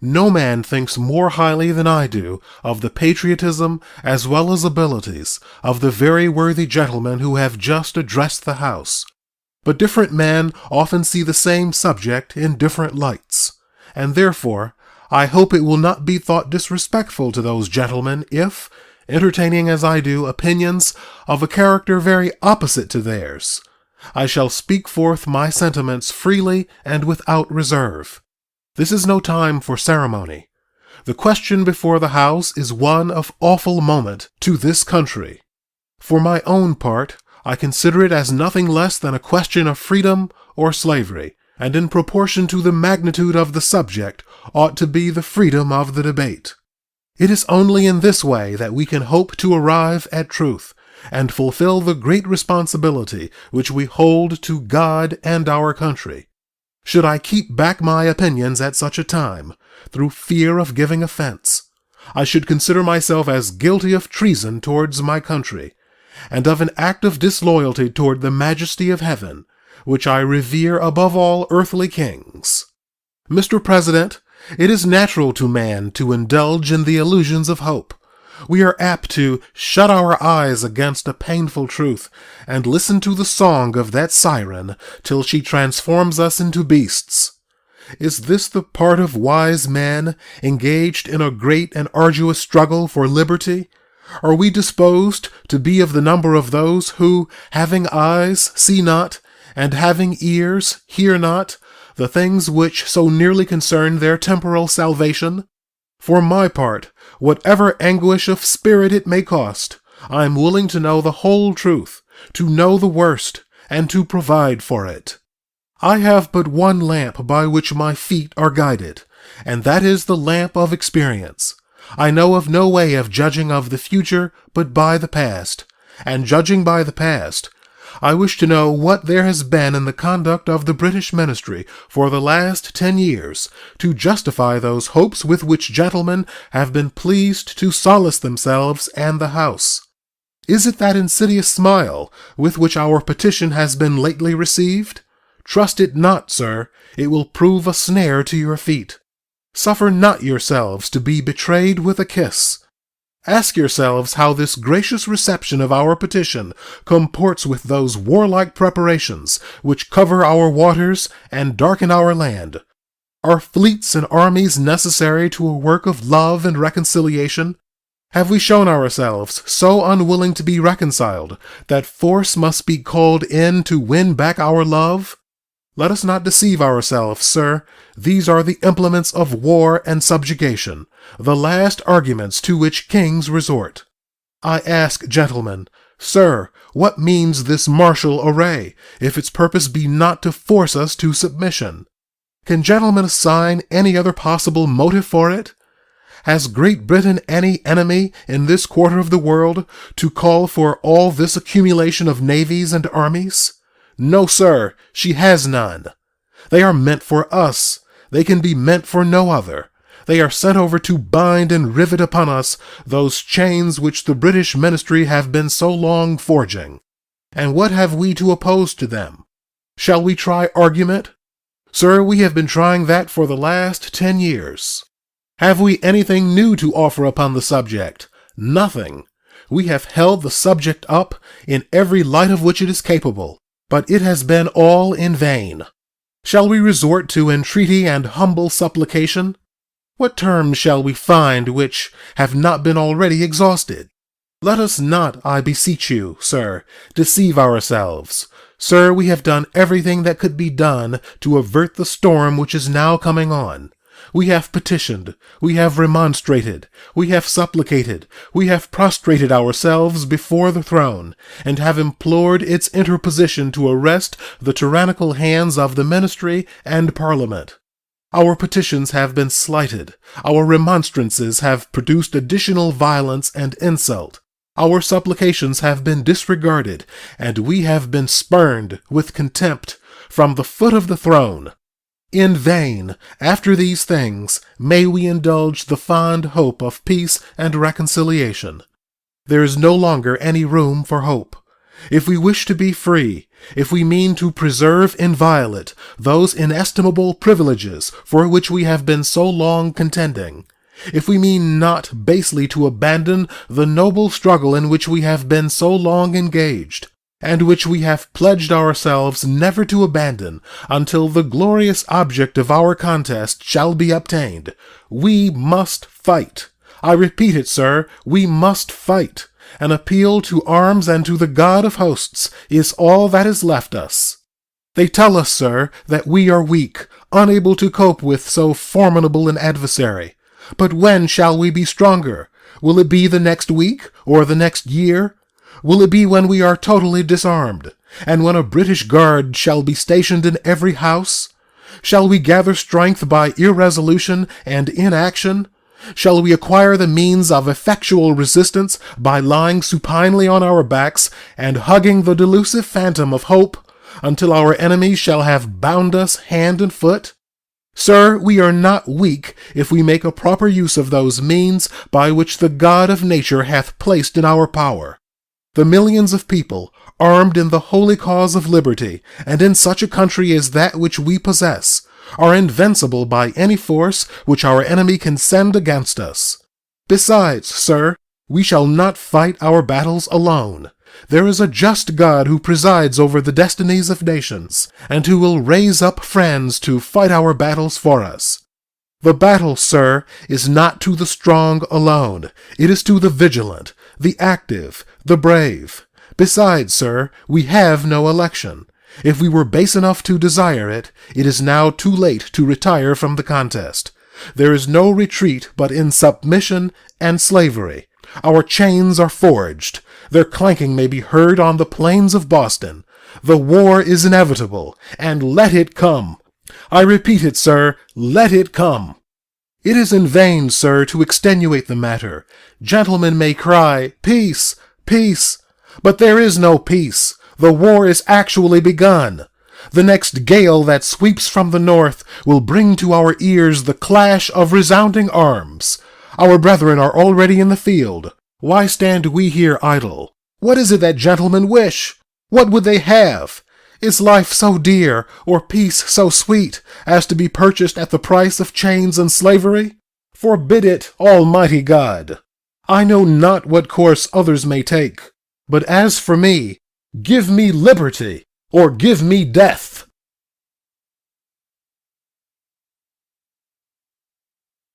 No man thinks more highly than I do of the patriotism as well as abilities of the very worthy gentlemen who have just addressed the House. But different men often see the same subject in different lights, and therefore I hope it will not be thought disrespectful to those gentlemen if, entertaining as I do opinions of a character very opposite to theirs, I shall speak forth my sentiments freely and without reserve. This is no time for ceremony. The question before the House is one of awful moment to this country. For my own part, I consider it as nothing less than a question of freedom or slavery, and in proportion to the magnitude of the subject ought to be the freedom of the debate. It is only in this way that we can hope to arrive at truth and fulfill the great responsibility which we hold to God and our country. Should I keep back my opinions at such a time, through fear of giving offense, I should consider myself as guilty of treason towards my country, and of an act of disloyalty toward the majesty of heaven, which I revere above all earthly kings. Mr. President, it is natural to man to indulge in the illusions of hope. We are apt to shut our eyes against a painful truth and listen to the song of that siren till she transforms us into beasts. Is this the part of wise men engaged in a great and arduous struggle for liberty? Are we disposed to be of the number of those who, having eyes, see not, and having ears, hear not, the things which so nearly concern their temporal salvation? For my part, whatever anguish of spirit it may cost, I am willing to know the whole truth, to know the worst, and to provide for it. I have but one lamp by which my feet are guided, and that is the lamp of experience. I know of no way of judging of the future but by the past, and judging by the past, I wish to know what there has been in the conduct of the British ministry for the last 10 years to justify those hopes with which gentlemen have been pleased to solace themselves and the House. Is it that insidious smile with which our petition has been lately received? Trust it not, sir. It will prove a snare to your feet. Suffer not yourselves to be betrayed with a kiss. Ask yourselves how this gracious reception of our petition comports with those warlike preparations which cover our waters and darken our land. Are fleets and armies necessary to a work of love and reconciliation? Have we shown ourselves so unwilling to be reconciled that force must be called in to win back our love? Let us not deceive ourselves, sir. These are the implements of war and subjugation, the last arguments to which kings resort. I ask, gentlemen, sir, what means this martial array, if its purpose be not to force us to submission? Can gentlemen assign any other possible motive for it? Has Great Britain any enemy in this quarter of the world to call for all this accumulation of navies and armies? No, sir, she has none. They are meant for us. They can be meant for no other. They are sent over to bind and rivet upon us those chains which the British ministry have been so long forging. And what have we to oppose to them? Shall we try argument? Sir, we have been trying that for the last 10 years. Have we anything new to offer upon the subject? Nothing. We have held the subject up in every light of which it is capable. But it has been all in vain. Shall we resort to entreaty and humble supplication? What terms shall we find which have not been already exhausted? Let us not, I beseech you, sir, deceive ourselves. Sir, we have done everything that could be done to avert the storm which is now coming on. We have petitioned, we have remonstrated, we have supplicated, we have prostrated ourselves before the throne, and have implored its interposition to arrest the tyrannical hands of the ministry and Parliament. Our petitions have been slighted, our remonstrances have produced additional violence and insult, our supplications have been disregarded, and we have been spurned with contempt from the foot of the throne. In vain, after these things, may we indulge the fond hope of peace and reconciliation. There is no longer any room for hope. If we wish to be free, if we mean to preserve inviolate those inestimable privileges for which we have been so long contending, if we mean not basely to abandon the noble struggle in which we have been so long engaged, and which we have pledged ourselves never to abandon until the glorious object of our contest shall be obtained, we must fight. I repeat it, sir, we must fight. An appeal to arms and to the God of hosts is all that is left us. They tell us, sir, that we are weak, unable to cope with so formidable an adversary. But when shall we be stronger? Will it be the next week, or the next year? Will it be when we are totally disarmed, and when a British guard shall be stationed in every house? Shall we gather strength by irresolution and inaction? Shall we acquire the means of effectual resistance by lying supinely on our backs and hugging the delusive phantom of hope until our enemies shall have bound us hand and foot? Sir, we are not weak if we make a proper use of those means by which the God of nature hath placed in our power. The millions of people, armed in the holy cause of liberty, and in such a country as that which we possess, are invincible by any force which our enemy can send against us. Besides, sir, we shall not fight our battles alone. There is a just God who presides over the destinies of nations, and who will raise up friends to fight our battles for us. The battle, sir, is not to the strong alone. It is to the vigilant, the active, the brave. Besides, sir, we have no election. If we were base enough to desire it, it is now too late to retire from the contest. There is no retreat but in submission and slavery. Our chains are forged. Their clanking may be heard on the plains of Boston. The war is inevitable, and let it come. I repeat it, sir, let it come. It is in vain, sir, to extenuate the matter. Gentlemen may cry, peace, peace. But there is no peace. The war is actually begun. The next gale that sweeps from the north will bring to our ears the clash of resounding arms. Our brethren are already in the field. Why stand we here idle? What is it that gentlemen wish? What would they have? Is life so dear, or peace so sweet, as to be purchased at the price of chains and slavery? Forbid it, Almighty God! I know not what course others may take, but as for me, give me liberty, or give me death.